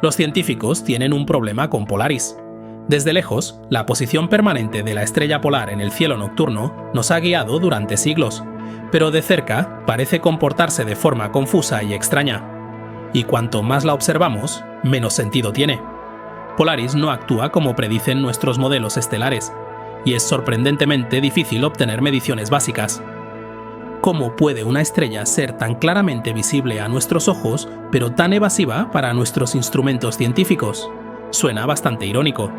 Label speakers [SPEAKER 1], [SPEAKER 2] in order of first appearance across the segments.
[SPEAKER 1] Los científicos tienen un problema con Polaris. Desde lejos, la posición permanente de la estrella polar en el cielo nocturno nos ha guiado durante siglos, pero de cerca parece comportarse de forma confusa y extraña. Y cuanto más la observamos, menos sentido tiene. Polaris no actúa como predicen nuestros modelos estelares, y es sorprendentemente difícil obtener mediciones básicas. ¿Cómo puede una estrella ser tan claramente visible a nuestros ojos, pero tan evasiva para nuestros instrumentos científicos? Suena bastante irónico.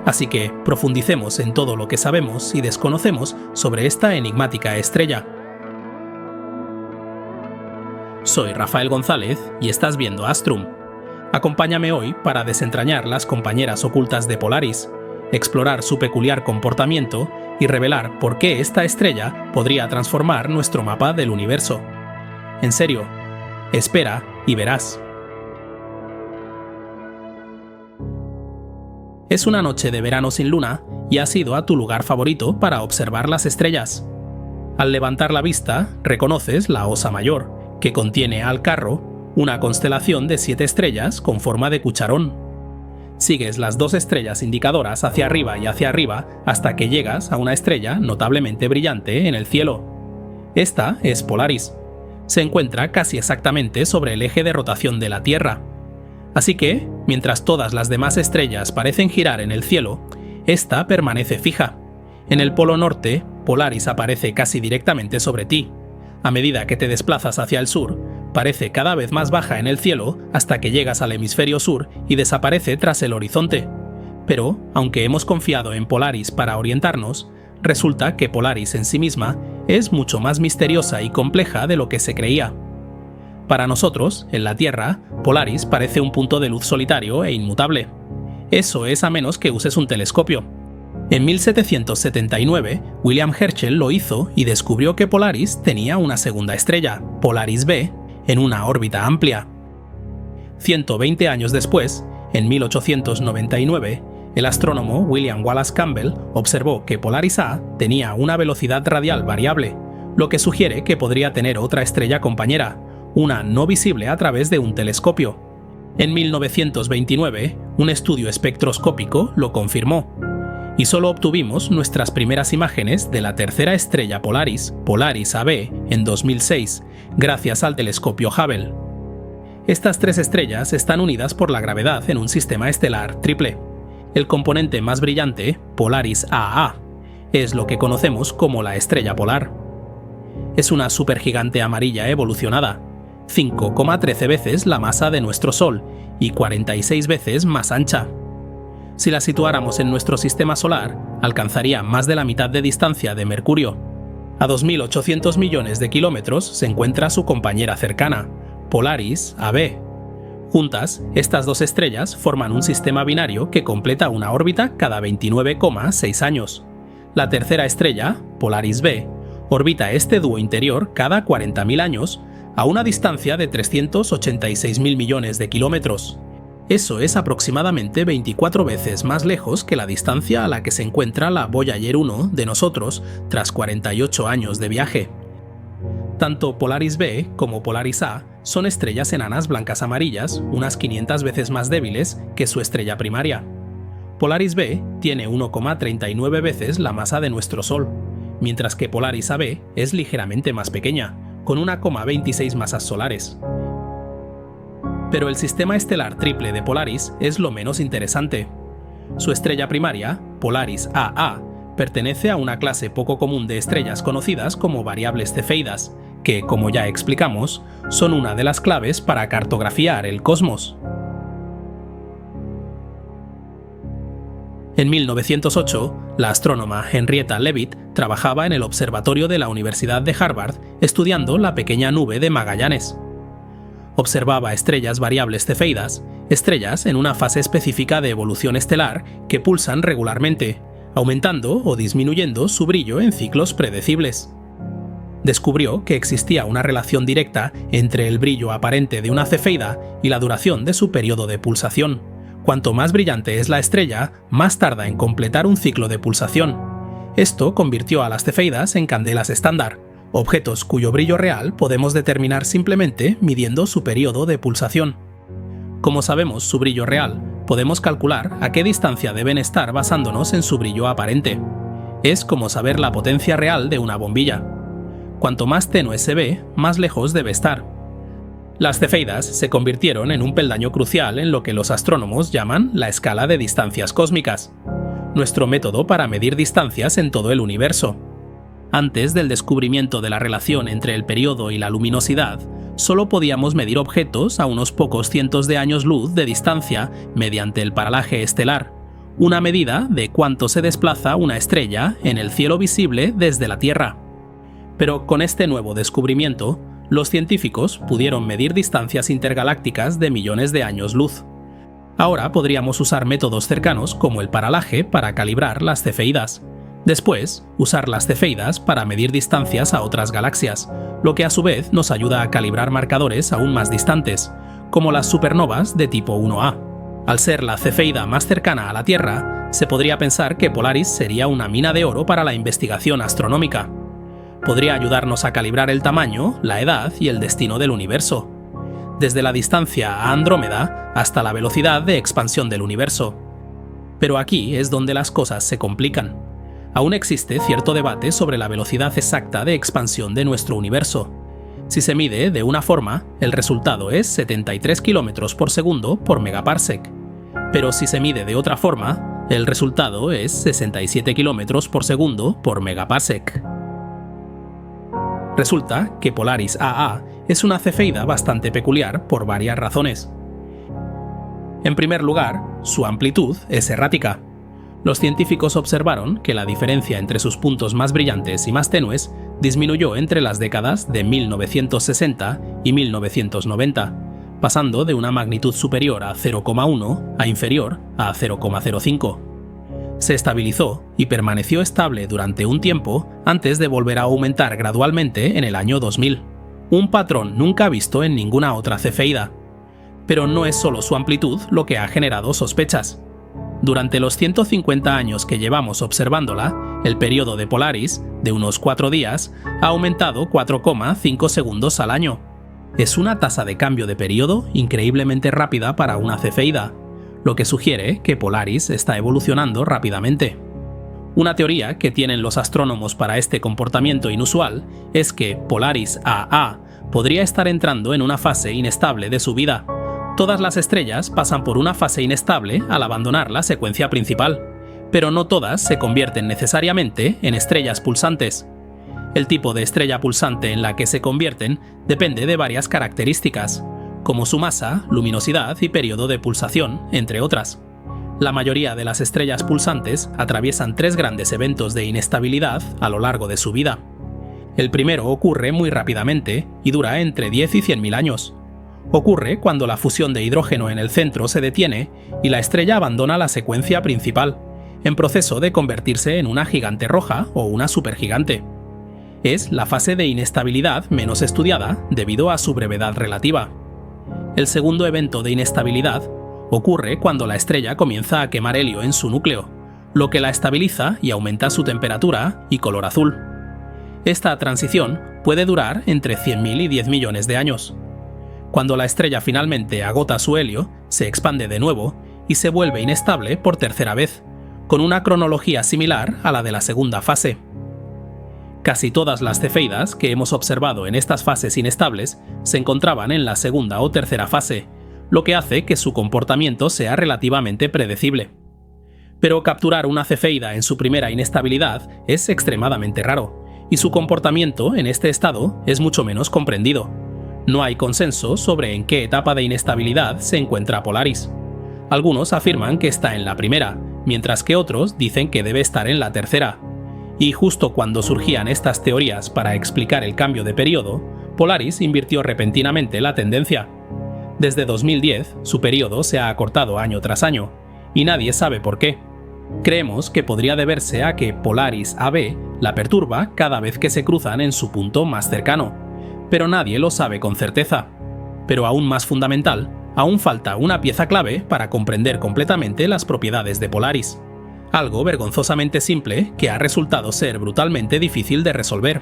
[SPEAKER 1] Así que profundicemos en todo lo que sabemos y desconocemos sobre esta enigmática estrella. Soy Rafael González y estás viendo Astrum. Acompáñame hoy para desentrañar las compañeras ocultas de Polaris, explorar su peculiar comportamiento y revelar por qué esta estrella podría transformar nuestro mapa del universo. En serio, espera y verás. Es una noche de verano sin luna y has ido a tu lugar favorito para observar las estrellas. Al levantar la vista, reconoces la Osa Mayor, que contiene al Carro, una constelación de 7 estrellas con forma de cucharón. Sigues las 2 estrellas indicadoras hacia arriba y hacia arriba hasta que llegas a una estrella notablemente brillante en el cielo. Esta es Polaris. Se encuentra casi exactamente sobre el eje de rotación de la Tierra. Así que, mientras todas las demás estrellas parecen girar en el cielo, esta permanece fija. En el polo norte, Polaris aparece casi directamente sobre ti. A medida que te desplazas hacia el sur, parece cada vez más baja en el cielo hasta que llegas al hemisferio sur y desaparece tras el horizonte. Pero, aunque hemos confiado en Polaris para orientarnos, resulta que Polaris en sí misma es mucho más misteriosa y compleja de lo que se creía. Para nosotros, en la Tierra, Polaris parece un punto de luz solitario e inmutable. Eso es a menos que uses un telescopio. En 1779, William Herschel lo hizo y descubrió que Polaris tenía una segunda estrella, Polaris B, en una órbita amplia. 120 años después, en 1899, el astrónomo William Wallace Campbell observó que Polaris A tenía una velocidad radial variable, lo que sugiere que podría tener otra estrella compañera, una no visible a través de un telescopio. En 1929, un estudio espectroscópico lo confirmó, y solo obtuvimos nuestras primeras imágenes de la tercera estrella Polaris, Polaris AB, en 2006, gracias al telescopio Hubble. Estas 3 estrellas están unidas por la gravedad en un sistema estelar triple. El componente más brillante, Polaris AA, es lo que conocemos como la estrella polar. Es una supergigante amarilla evolucionada, 5,13 veces la masa de nuestro Sol y 46 veces más ancha. Si la situáramos en nuestro sistema solar, alcanzaría más de la mitad de distancia de Mercurio. A 2.800 millones de kilómetros se encuentra su compañera cercana, Polaris AB. Juntas, estas 2 estrellas forman un sistema binario que completa una órbita cada 29,6 años. La tercera estrella, Polaris B, orbita este dúo interior cada 40.000 años, a una distancia de 386.000 millones de kilómetros. Eso es aproximadamente 24 veces más lejos que la distancia a la que se encuentra la Voyager 1 de nosotros tras 48 años de viaje. Tanto Polaris B como Polaris A son estrellas enanas blancas amarillas, unas 500 veces más débiles que su estrella primaria. Polaris B tiene 1,39 veces la masa de nuestro Sol, mientras que Polaris AB es ligeramente más pequeña, con 1,26 masas solares. Pero el sistema estelar triple de Polaris es lo menos interesante. Su estrella primaria, Polaris AA, pertenece a una clase poco común de estrellas conocidas como variables cefeidas, que, como ya explicamos, son una de las claves para cartografiar el cosmos. En 1908, la astrónoma Henrietta Leavitt trabajaba en el observatorio de la Universidad de Harvard estudiando la pequeña nube de Magallanes. Observaba estrellas variables cefeidas, estrellas en una fase específica de evolución estelar que pulsan regularmente, aumentando o disminuyendo su brillo en ciclos predecibles. Descubrió que existía una relación directa entre el brillo aparente de una cefeida y la duración de su periodo de pulsación. Cuanto más brillante es la estrella, más tarda en completar un ciclo de pulsación. Esto convirtió a las cefeidas en candelas estándar, objetos cuyo brillo real podemos determinar simplemente midiendo su periodo de pulsación. Como sabemos su brillo real, podemos calcular a qué distancia deben estar basándonos en su brillo aparente. Es como saber la potencia real de una bombilla. Cuanto más tenue se ve, más lejos debe estar. Las cefeidas se convirtieron en un peldaño crucial en lo que los astrónomos llaman la escala de distancias cósmicas, nuestro método para medir distancias en todo el universo. Antes del descubrimiento de la relación entre el periodo y la luminosidad, solo podíamos medir objetos a unos pocos cientos de años luz de distancia mediante el paralaje estelar, una medida de cuánto se desplaza una estrella en el cielo visible desde la Tierra. Pero con este nuevo descubrimiento, los científicos pudieron medir distancias intergalácticas de millones de años luz. Ahora podríamos usar métodos cercanos como el paralaje para calibrar las cefeidas. Después, usar las cefeidas para medir distancias a otras galaxias, lo que a su vez nos ayuda a calibrar marcadores aún más distantes, como las supernovas de tipo 1A. Al ser la cefeida más cercana a la Tierra, se podría pensar que Polaris sería una mina de oro para la investigación astronómica. Podría ayudarnos a calibrar el tamaño, la edad y el destino del universo, desde la distancia a Andrómeda hasta la velocidad de expansión del universo. Pero aquí es donde las cosas se complican. Aún existe cierto debate sobre la velocidad exacta de expansión de nuestro universo. Si se mide de una forma, el resultado es 73 km por segundo por megaparsec. Pero si se mide de otra forma, el resultado es 67 km por segundo por megaparsec. Resulta que Polaris AA es una cefeida bastante peculiar por varias razones. En primer lugar, su amplitud es errática. Los científicos observaron que la diferencia entre sus puntos más brillantes y más tenues disminuyó entre las décadas de 1960 y 1990, pasando de una magnitud superior a 0,1 a inferior a 0,05. Se estabilizó y permaneció estable durante un tiempo antes de volver a aumentar gradualmente en el año 2000, un patrón nunca visto en ninguna otra cefeida. Pero no es solo su amplitud lo que ha generado sospechas. Durante los 150 años que llevamos observándola, el periodo de Polaris, de unos 4 días, ha aumentado 4,5 segundos al año. Es una tasa de cambio de periodo increíblemente rápida para una cefeida, lo que sugiere que Polaris está evolucionando rápidamente. Una teoría que tienen los astrónomos para este comportamiento inusual es que Polaris AA podría estar entrando en una fase inestable de su vida. Todas las estrellas pasan por una fase inestable al abandonar la secuencia principal, pero no todas se convierten necesariamente en estrellas pulsantes. El tipo de estrella pulsante en la que se convierten depende de varias características, como su masa, luminosidad y periodo de pulsación, entre otras. La mayoría de las estrellas pulsantes atraviesan 3 grandes eventos de inestabilidad a lo largo de su vida. El primero ocurre muy rápidamente y dura entre 10 y 100.000 años. Ocurre cuando la fusión de hidrógeno en el centro se detiene y la estrella abandona la secuencia principal, en proceso de convertirse en una gigante roja o una supergigante. Es la fase de inestabilidad menos estudiada debido a su brevedad relativa. El segundo evento de inestabilidad ocurre cuando la estrella comienza a quemar helio en su núcleo, lo que la estabiliza y aumenta su temperatura y color azul. Esta transición puede durar entre 100.000 y 10 millones de años. Cuando la estrella finalmente agota su helio, se expande de nuevo y se vuelve inestable por tercera vez, con una cronología similar a la de la segunda fase. Casi todas las cefeidas que hemos observado en estas fases inestables se encontraban en la segunda o tercera fase, lo que hace que su comportamiento sea relativamente predecible. Pero capturar una cefeida en su primera inestabilidad es extremadamente raro, y su comportamiento en este estado es mucho menos comprendido. No hay consenso sobre en qué etapa de inestabilidad se encuentra Polaris. Algunos afirman que está en la primera, mientras que otros dicen que debe estar en la tercera. Y justo cuando surgían estas teorías para explicar el cambio de periodo, Polaris invirtió repentinamente la tendencia. Desde 2010, su periodo se ha acortado año tras año, y nadie sabe por qué. Creemos que podría deberse a que Polaris AB la perturba cada vez que se cruzan en su punto más cercano, pero nadie lo sabe con certeza. Pero aún más fundamental, aún falta una pieza clave para comprender completamente las propiedades de Polaris. Algo vergonzosamente simple que ha resultado ser brutalmente difícil de resolver.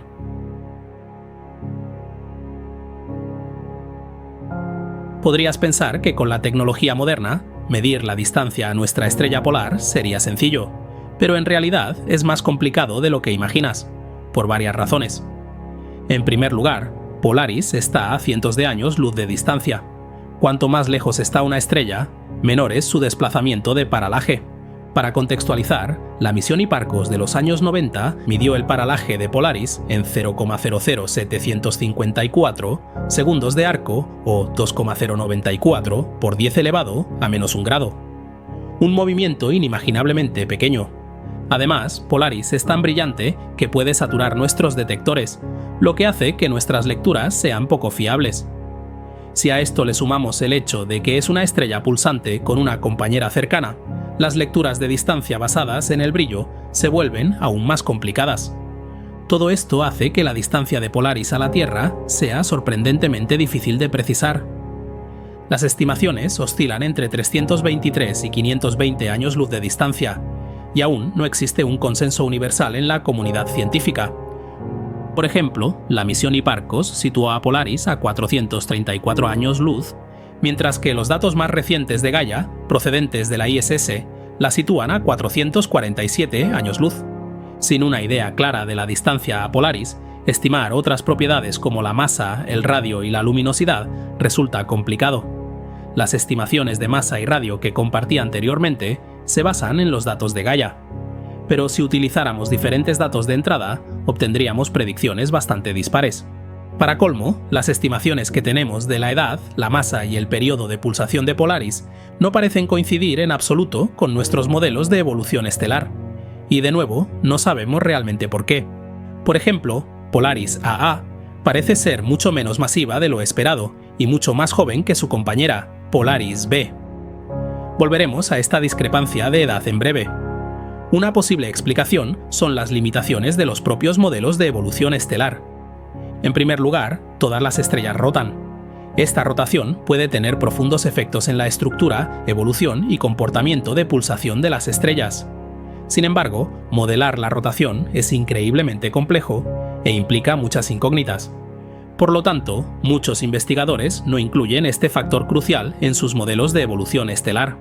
[SPEAKER 1] Podrías pensar que con la tecnología moderna, medir la distancia a nuestra estrella polar sería sencillo, pero en realidad es más complicado de lo que imaginas, por varias razones. En primer lugar, Polaris está a cientos de años luz de distancia. Cuanto más lejos está una estrella, menor es su desplazamiento de paralaje. Para contextualizar, la misión Hipparcos de los años 90 midió el paralaje de Polaris en 0,00754 segundos de arco o 2,094 por 10 elevado a menos un grado. Un movimiento inimaginablemente pequeño. Además, Polaris es tan brillante que puede saturar nuestros detectores, lo que hace que nuestras lecturas sean poco fiables. Si a esto le sumamos el hecho de que es una estrella pulsante con una compañera cercana, las lecturas de distancia basadas en el brillo se vuelven aún más complicadas. Todo esto hace que la distancia de Polaris a la Tierra sea sorprendentemente difícil de precisar. Las estimaciones oscilan entre 323 y 520 años luz de distancia, y aún no existe un consenso universal en la comunidad científica. Por ejemplo, la misión Hipparcos situó a Polaris a 434 años luz, mientras que los datos más recientes de Gaia, procedentes de la ISS, la sitúan a 447 años luz. Sin una idea clara de la distancia a Polaris, estimar otras propiedades como la masa, el radio y la luminosidad resulta complicado. Las estimaciones de masa y radio que compartí anteriormente se basan en los datos de Gaia. Pero si utilizáramos diferentes datos de entrada, obtendríamos predicciones bastante dispares. Para colmo, las estimaciones que tenemos de la edad, la masa y el periodo de pulsación de Polaris no parecen coincidir en absoluto con nuestros modelos de evolución estelar. Y de nuevo, no sabemos realmente por qué. Por ejemplo, Polaris AA parece ser mucho menos masiva de lo esperado y mucho más joven que su compañera, Polaris B. Volveremos a esta discrepancia de edad en breve. Una posible explicación son las limitaciones de los propios modelos de evolución estelar. En primer lugar, todas las estrellas rotan. Esta rotación puede tener profundos efectos en la estructura, evolución y comportamiento de pulsación de las estrellas. Sin embargo, modelar la rotación es increíblemente complejo e implica muchas incógnitas. Por lo tanto, muchos investigadores no incluyen este factor crucial en sus modelos de evolución estelar.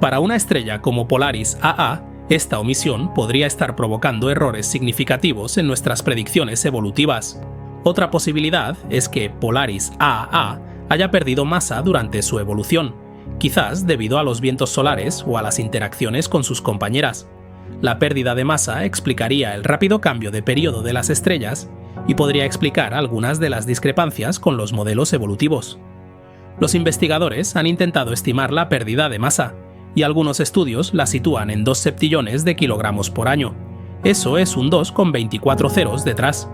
[SPEAKER 1] Para una estrella como Polaris AA, esta omisión podría estar provocando errores significativos en nuestras predicciones evolutivas. Otra posibilidad es que Polaris AA haya perdido masa durante su evolución, quizás debido a los vientos solares o a las interacciones con sus compañeras. La pérdida de masa explicaría el rápido cambio de periodo de las estrellas y podría explicar algunas de las discrepancias con los modelos evolutivos. Los investigadores han intentado estimar la pérdida de masa, y algunos estudios la sitúan en 2 septillones de kilogramos por año. Eso es un 2 con 24 ceros detrás.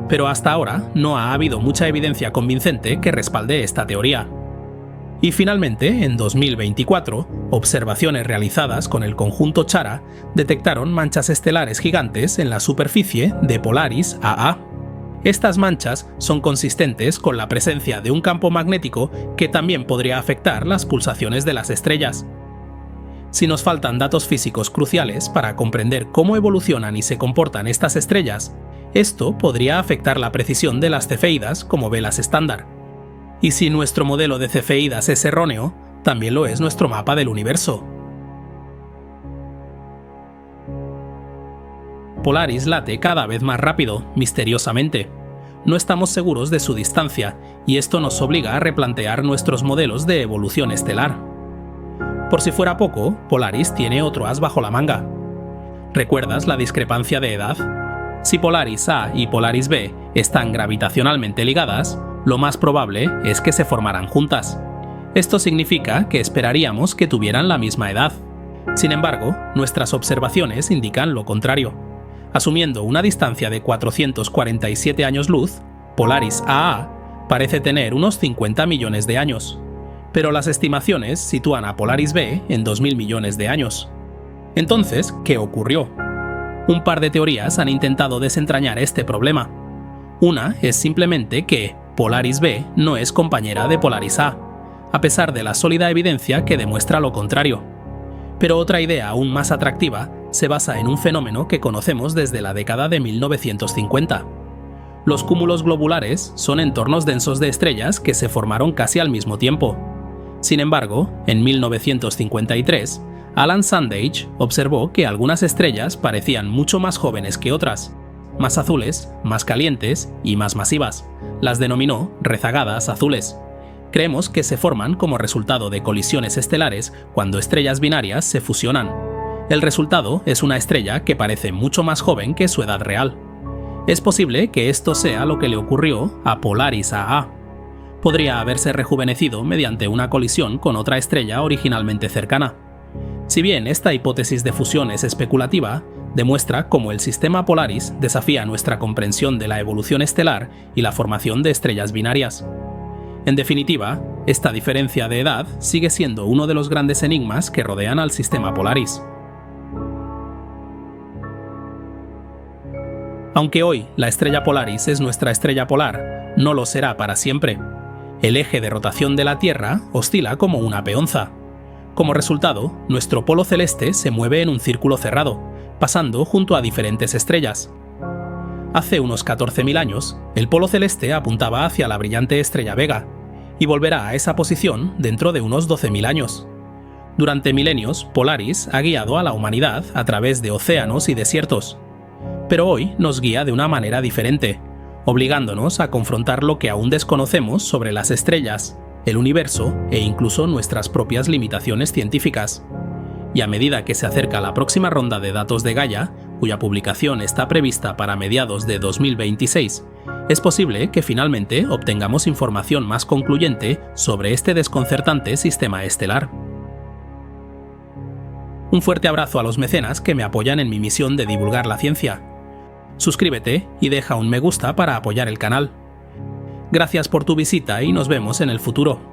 [SPEAKER 1] Pero hasta ahora no ha habido mucha evidencia convincente que respalde esta teoría. Y finalmente, en 2024, observaciones realizadas con el conjunto Chara detectaron manchas estelares gigantes en la superficie de Polaris AA. Estas manchas son consistentes con la presencia de un campo magnético que también podría afectar las pulsaciones de las estrellas. Si nos faltan datos físicos cruciales para comprender cómo evolucionan y se comportan estas estrellas, esto podría afectar la precisión de las cefeidas como velas estándar. Y si nuestro modelo de cefeidas es erróneo, también lo es nuestro mapa del universo. Polaris late cada vez más rápido, misteriosamente. No estamos seguros de su distancia, y esto nos obliga a replantear nuestros modelos de evolución estelar. Por si fuera poco, Polaris tiene otro as bajo la manga. ¿Recuerdas la discrepancia de edad? Si Polaris A y Polaris B están gravitacionalmente ligadas, lo más probable es que se formaran juntas. Esto significa que esperaríamos que tuvieran la misma edad. Sin embargo, nuestras observaciones indican lo contrario. Asumiendo una distancia de 447 años luz, Polaris AA parece tener unos 50 millones de años. Pero las estimaciones sitúan a Polaris B en 2.000 millones de años. Entonces, ¿qué ocurrió? Un par de teorías han intentado desentrañar este problema. Una es simplemente que Polaris B no es compañera de Polaris A, a pesar de la sólida evidencia que demuestra lo contrario. Pero otra idea aún más atractiva se basa en un fenómeno que conocemos desde la década de 1950. Los cúmulos globulares son entornos densos de estrellas que se formaron casi al mismo tiempo. Sin embargo, en 1953, Alan Sandage observó que algunas estrellas parecían mucho más jóvenes que otras, más azules, más calientes y más masivas. Las denominó rezagadas azules. Creemos que se forman como resultado de colisiones estelares cuando estrellas binarias se fusionan. El resultado es una estrella que parece mucho más joven que su edad real. Es posible que esto sea lo que le ocurrió a Polaris AA. Podría haberse rejuvenecido mediante una colisión con otra estrella originalmente cercana. Si bien esta hipótesis de fusión es especulativa, demuestra cómo el sistema Polaris desafía nuestra comprensión de la evolución estelar y la formación de estrellas binarias. En definitiva, esta diferencia de edad sigue siendo uno de los grandes enigmas que rodean al sistema Polaris. Aunque hoy la estrella Polaris es nuestra estrella polar, no lo será para siempre. El eje de rotación de la Tierra oscila como una peonza. Como resultado, nuestro polo celeste se mueve en un círculo cerrado, pasando junto a diferentes estrellas. Hace unos 14.000 años, el polo celeste apuntaba hacia la brillante estrella Vega, y volverá a esa posición dentro de unos 12.000 años. Durante milenios, Polaris ha guiado a la humanidad a través de océanos y desiertos. Pero hoy nos guía de una manera diferente, obligándonos a confrontar lo que aún desconocemos sobre las estrellas, el universo e incluso nuestras propias limitaciones científicas. Y a medida que se acerca la próxima ronda de datos de Gaia, cuya publicación está prevista para mediados de 2026, es posible que finalmente obtengamos información más concluyente sobre este desconcertante sistema estelar. Un fuerte abrazo a los mecenas que me apoyan en mi misión de divulgar la ciencia. Suscríbete y deja un me gusta para apoyar el canal. Gracias por tu visita y nos vemos en el futuro.